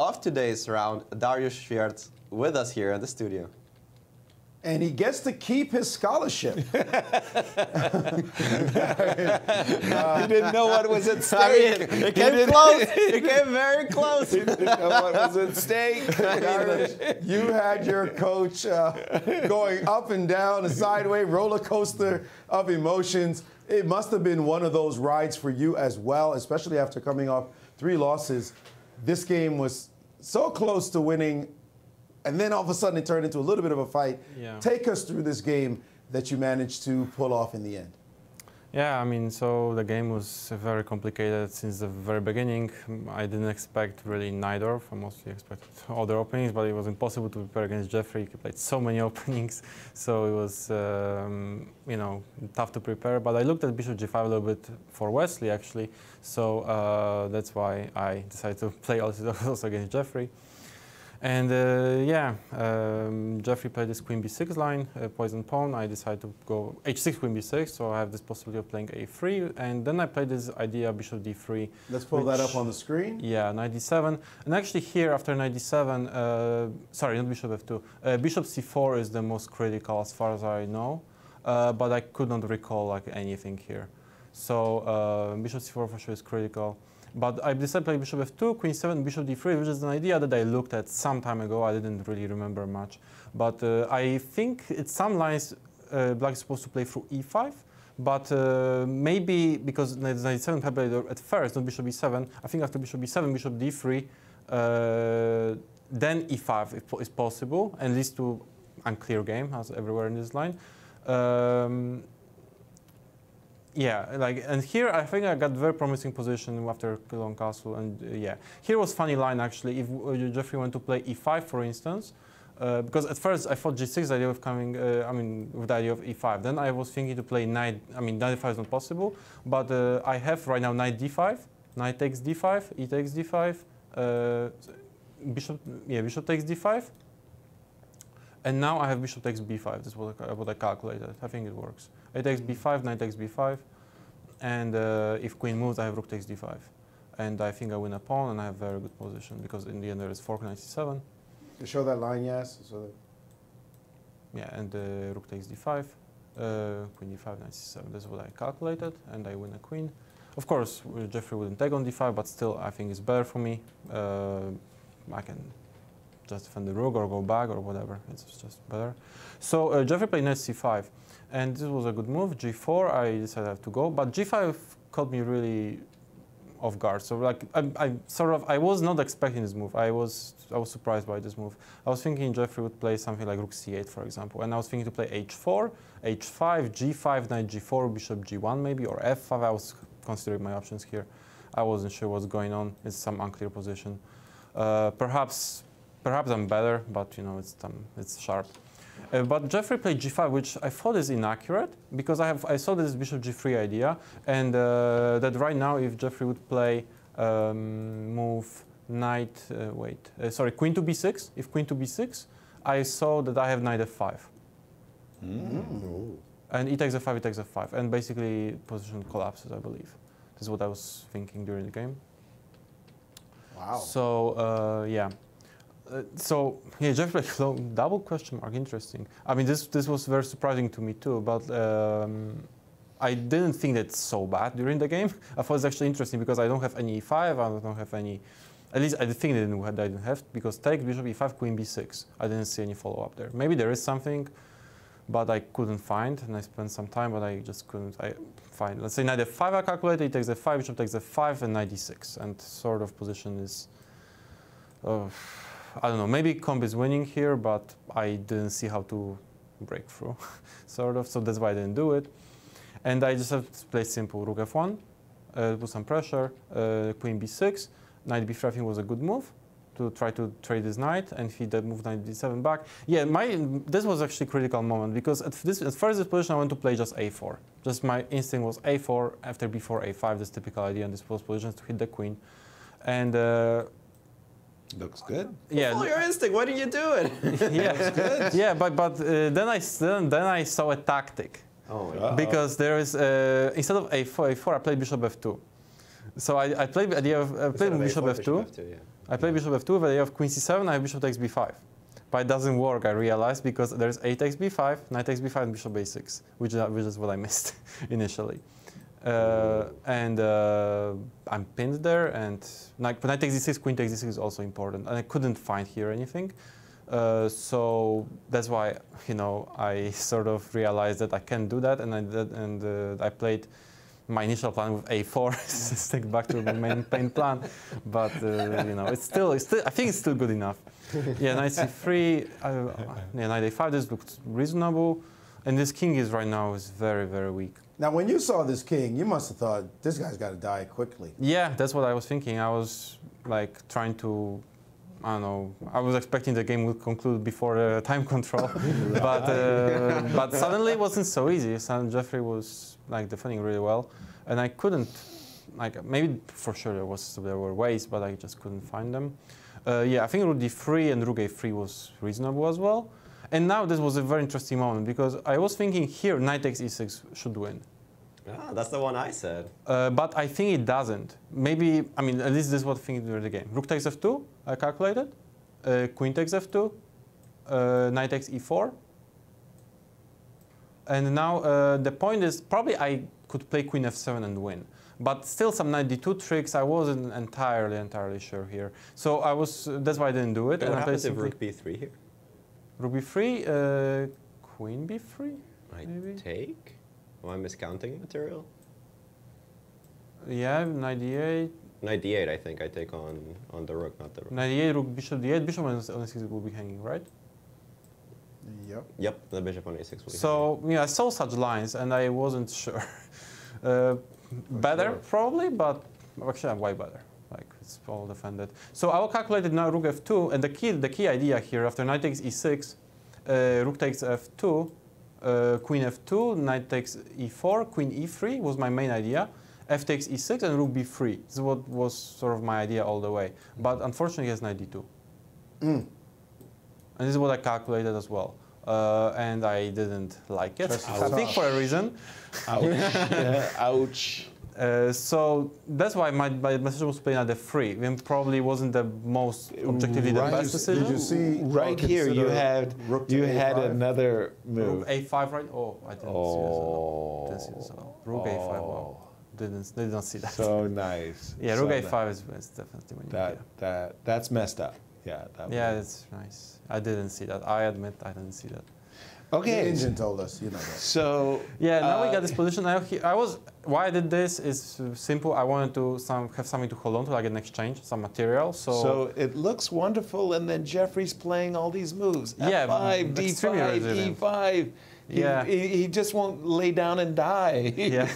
of today's round, Dariusz Swiercz, with us here in the studio. And he gets to keep his scholarship. He didn't know what was at stake. I mean, it came close. It came very close. He didn't know what was at stake. You had your coach going up and down, a sideways roller coaster of emotions. It must have been one of those rides for you as well, especially after coming off 3 losses. This game was so close to winning, and then all of a sudden it turned into a little bit of a fight. Yeah. Take us through this game that you managed to pull off in the end. Yeah, I mean, so the game was very complicated since the very beginning. I didn't expect really neither. I mostly expected other openings, but it was impossible to prepare against Jeffrey. He played so many openings, so it was, you know, tough to prepare. But I looked at Bishop G5 a little bit for Wesley, actually, so that's why I decided to play also against Jeffrey. And yeah, Jeffrey played this Queen B6 line, poison pawn. I decided to go H6, Queen B6, so I have this possibility of playing A3. And then I played this idea, Bishop D3. Let's pull that up on the screen. Yeah, knight D7. And actually here, after knight D7, sorry, not Bishop F2. Bishop C4 is the most critical as far as I know, but I could not recall like anything here. So Bishop C4 for sure is critical. But I decided to play Bishop F2, Queen 7, Bishop D3, which is an idea that I looked at some time ago. I didn't really remember much. But I think it's some lines Black is supposed to play through E5. But maybe because knight 7 played at first, not Bishop E7, I think after Bishop E7, Bishop D3, then E5 is possible, and leads to unclear game, as everywhere in this line. Yeah, like, and here I think I got very promising position after long castle, and yeah, here was funny line actually. If Jeffrey went to play E5, for instance, because at first I thought G6, the idea of coming, I mean, with the idea of E5. Then I was thinking to play knight. I mean, knight E5 is not possible, but I have right now knight D5, knight takes D5, E takes D5, bishop takes D5, and now I have bishop takes B5. This is what I calculated. I think it works. A takes B5, knight takes B5, and if queen moves, I have rook takes D5. And I think I win a pawn, and I have very good position, because in the end there is fork knight C7. To show that line, yes. So that yeah, and rook takes D5, queen D5, knight C7. That's what I calculated, and I win a queen. Of course, Jeffrey wouldn't take on D5, but still I think it's better for me. I can just defend the rook or go back or whatever. It's just better. So Jeffrey played knight C5. And this was a good move. G4, I decided I have to go, but G5 caught me really off guard. So like I was not expecting this move. I was surprised by this move. I was thinking Jeffrey would play something like rook C8, for example, and I was thinking to play H4, H5, G5, knight G4, bishop G1 maybe, or F5. I was considering my options here. I wasn't sure what's going on. It's some unclear position. Perhaps I'm better, but you know it's sharp. But Jeffrey played G5, which I thought is inaccurate, because I saw this bishop G3 idea, and that right now if Jeffrey would play move knight, queen to B6, if queen to B6, I saw that I have knight F5. And E takes F5, E takes F5, and basically position collapses, I believe. This is what I was thinking during the game. wow. So yeah. So yeah, Jeffrey double question mark, interesting. I mean, this was very surprising to me too, but I didn't think that's so bad during the game. I thought it's actually interesting because I don't have any E5, I don't have any, at least I think I didn't have, because take bishop E5, queen B6. I didn't see any follow-up there. Maybe there is something, but I couldn't find, and I spent some time, but I just couldn't find. Let's say knight F5 I calculated, it takes F5, bishop takes F5, and knight D6, and sort of position is, I don't know, maybe comp is winning here, but I didn't see how to break through, sort of, so that's why I didn't do it. And I just have to play simple rook F1, put some pressure, queen B6, knight B3 I think was a good move to try to trade this knight, and if he did move knight D7 back. Yeah, this was actually a critical moment, because at first this position I want to play just A4. Just my instinct was A4, after B4, A5, this typical idea in this position to hit the queen. And looks good. Yeah. Follow your instinct. What are you doing? Yeah, looks good. Yeah, but then I saw a tactic. Oh, yeah. Because there is instead of A4, I played bishop F2. So I played the idea of played bishop F2. I play bishop f2 with the idea of queen c7, I have bishop takes b5. But it doesn't work, I realized, because there's a takes b5, knight takes b5, and bishop a6, which is what I missed initially. I'm pinned there, and knight takes d6, queen takes d6 is also important, and I couldn't find here anything. So that's why, you know, I sort of realized that I can't do that, and I played my initial plan with a4, stick back to the main plan, but you know, it's still, I think it's still good enough. Yeah, knight c3, yeah, knight a5, this looks reasonable, and this king is right now is very, very weak. Now, when you saw this king, you must have thought, this guy's got to die quickly. Yeah, that's what I was thinking. I was like trying to, I don't know, I was expecting the game would conclude before the time control, but suddenly it wasn't so easy. Suddenly Jeffrey was like defending really well, and I couldn't, like, maybe for sure there were ways, but I just couldn't find them. Yeah, I think rook d3 and rook a3 was reasonable as well. And now this was a very interesting moment, because I was thinking here knight takes e6 should win. Ah, that's the one I said. But I think it doesn't. Maybe, I mean, at least this is what I think during the game. Rook takes f2, I calculated. Queen takes f2. Knight takes e4. And now the point is, probably I could play queen f7 and win. But still some knight d2 tricks, I wasn't entirely sure here. So I was, that's why I didn't do it. And what happens if rook b3 here? Rook b3, queen b3? I maybe? take? Am I miscounting material? Yeah, knight d8. Knight d8, I think I take on the rook, not the rook. Knight d8, rook, bishop d8. Bishop on a6 will be hanging, right? Yep. Yep, the bishop on a6 will be So, yeah, I saw such lines and I wasn't sure. Better, sure. probably, but actually, way better. Like, it's all defended. So I will calculate it now, rook f2, and the key idea here, after knight takes e6, rook takes f2, queen f2, knight takes e4, queen e3 was my main idea. F takes e6 and rook b3. This is what was sort of my idea all the way. But unfortunately, he has knight d2. And this is what I calculated as well. And I didn't like it. I think for a reason. Ouch. Yeah, ouch. So that's why my decision was playing at f3. Then probably wasn't the most objectively the best decision. Did you see? Right here, you had another move. Rook a5, right? Oh, I didn't see this at all. Didn't see this at all. Rook a5, wow. Did not see that. So nice. Yeah, so rook a5 is definitely winning. That's messed up. Yeah. Yeah, it's nice. I didn't see that. I admit I didn't see that. Okay. The engine told us, you know that. So yeah, now we got this position. Why I did this is simple. I wanted to have something to hold on to, like an exchange, some material. So it looks wonderful, and then Jeffrey's playing all these moves. Yeah, F5, extremely D5, resilient. E5. Yeah. He just won't lay down and die. Yeah.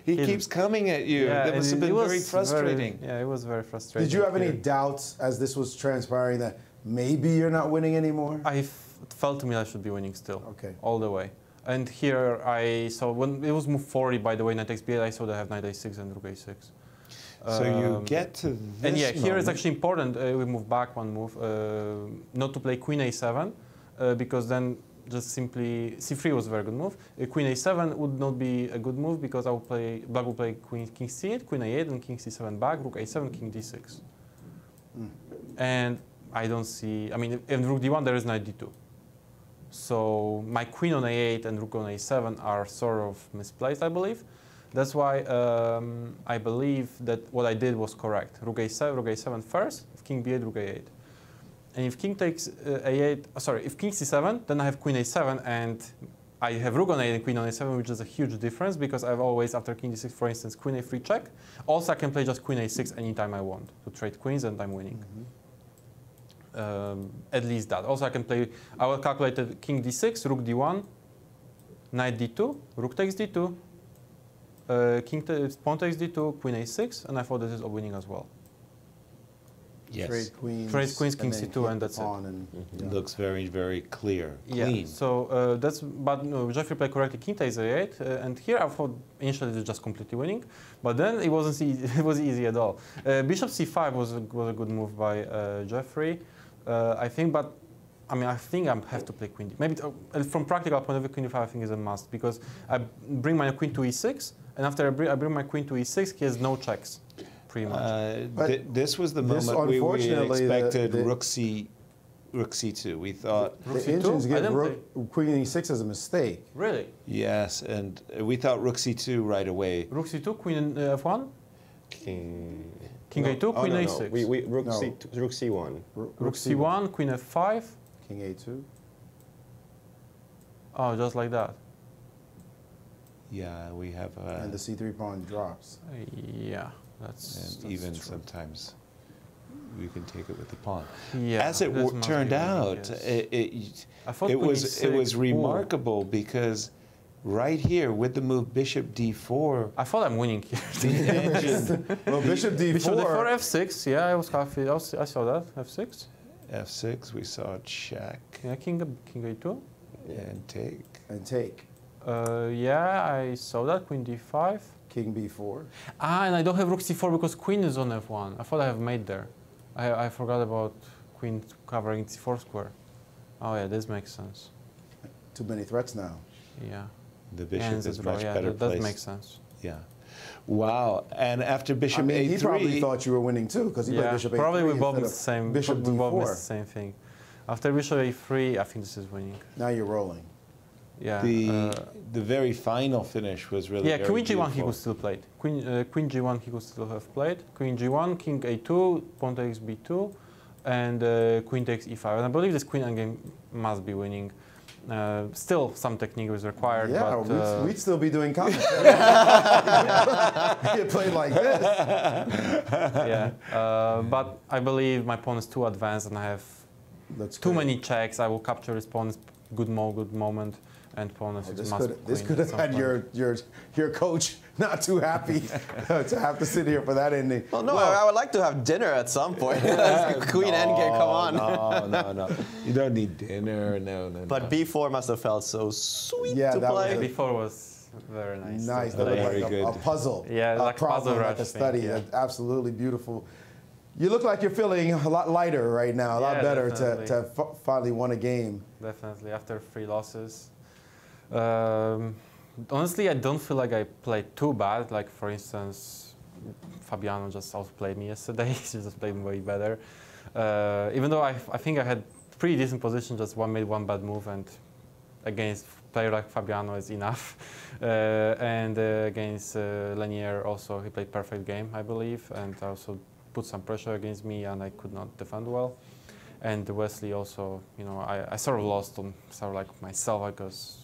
he keeps coming at you. Yeah, that must have been very frustrating. Yeah, it was very frustrating. Did you have any doubts as this was transpiring that maybe you're not winning anymore? I felt to me I should be winning still. Okay. All the way. And here I saw, when it was move 40, by the way, knight takes b8, I saw they have knight a6 and rook a6. So you get to this and yeah, here it's moment. actually important, we move back one move, not to play queen a7, because then just simply, c3 was a very good move. Queen a7 would not be a good move, because black will play king c8, queen a8, and king c7 back, rook a7, king d6. And I don't see, I mean, in rook d1 there is knight d2. So my queen on a8 and rook on a7 are sort of misplaced, I believe. That's why I believe that what I did was correct. Rook a7 first, if king b8, rook a8. And if king takes if king c7, then I have queen a7, and I have rook on a8 and queen on a7, which is a huge difference, because I've always, after king d6, for instance, queen a3 check. Also, I can play just queen a6 anytime I want to trade queens, and I'm winning. At least that. Also, I will calculate king d6, rook d1, knight d2, rook takes d2, pawn takes d2, queen a6, and I thought this is winning as well. Yes. Trade queens, king c2, and that's it. It looks very, very clear, Yeah. clean. So but no, Jeffrey played correctly. King takes a8, and here I thought initially it was just completely winning, but then it wasn't easy. It was easy at all. Bishop c5 was a good move by Jeffrey, I think. But I mean, I think I have to play queen d. Maybe from practical point of view, queen d5 I think is a must, because I bring my queen to e6, and after I bring my queen to e6, he has no checks. pretty much. This was the this, moment we unfortunately, expected the- Rook C2. We thought, The Rook C2? engines I give didn't Rook, Queen E6 as a mistake. Really? yes, and we thought Rook C2 right away. Rook C2, Queen F1, King. King no, A2, oh, Queen no, A6. No. Rook No. Rook C1. Rook C1, Queen F5. King A2. Oh, just like that. Yeah, we have, And the C3 pawn drops. Yeah, that's even true. sometimes we can take it with the pawn. Yeah, As it this must turned be winning, out, yes. I thought it Queen was E6, ooh. remarkable because right here with the move Bishop D4, I thought I'm winning here. the engine Well, Bishop D4. Bishop D4, F6. Yeah, I was happy. I saw that. F6. F6, we saw check Yeah, King A2. and take. And take. Yeah, I saw that. Queen D5. King B4. Ah, and I don't have Rook C4 because Queen is on F1. I thought I have mate there. I forgot about Queen covering C4 square. Oh yeah, this makes sense. Too many threats now. Yeah. The bishop And is the much draw, yeah, better that does placed. make sense. Yeah. Wow. And after Bishop I mean, A3, he probably thought you were winning too, because he played Yeah, Bishop A3 probably we both instead missed of the same. Bishop We both missed the D4. same thing. After Bishop A3, I think this is winning. Now you're rolling. Yeah. the very final finish was really Yeah, very Queen G1 he beautiful. could still play. Queen G1 he could still have played. Queen G1, King A2, Pawn takes B2, and Queen takes E5. And I believe this Queen endgame must be winning. Still, some technique is required. Yeah, but, we'd still be doing comments. Get played like this. yeah, but I believe my pawn is too advanced, and I have Looks too great. many checks. I will capture his pawn. Good moment, and pawn is This could have had your coach not too happy to have to sit here for that ending. Well, no, I would like to have dinner at some point. Queen endgame, come on. No. You don't need dinner. No. But B4 must have felt so sweet Yeah, to that play. Before was very nice. Nice. to That play. looked Very like good. a puzzle. Yeah, a like problem, puzzle like a rush study. thing, yeah. That's absolutely beautiful. You look like you're feeling a lot lighter right now, a lot Yeah, better definitely. to finally won a game. Definitely, after 3 losses. Honestly, I don't feel like I played too bad. Like, for instance, Fabiano just outplayed me yesterday. He just played way better. Even though I think I had pretty decent position, just made one bad move, and against player like Fabiano is enough. And against Lanier also, he played perfect game, I believe, and also put some pressure against me, and I could not defend well. And Wesley also, you know, I sort of lost on sort of like myself, because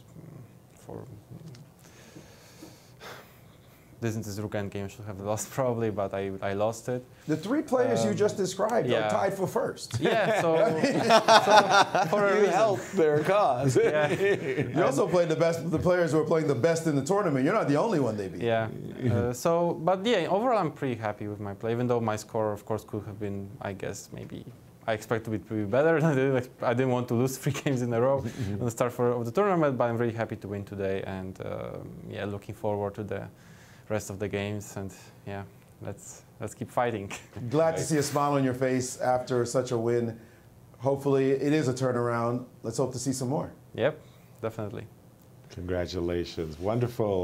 for this Rook endgame should have lost probably, but I lost it. The 3 players you just described yeah. are tied for first. Yeah, so for a You reason. helped their cause. Yeah, You also played the players who are playing the best in the tournament. You're not the only one they beat. yeah. But yeah, overall I'm pretty happy with my play, even though my score, of course, could have been, I guess, maybe. I expected it to be better. I didn't want to lose 3 games in a row on the start of the tournament, but I'm really happy to win today, and yeah, looking forward to the rest of the games, and yeah, let's keep fighting. Glad to see a smile on your face after such a win. Hopefully it is a turnaround. Let's hope to see some more. Yep, definitely. Congratulations. Wonderful.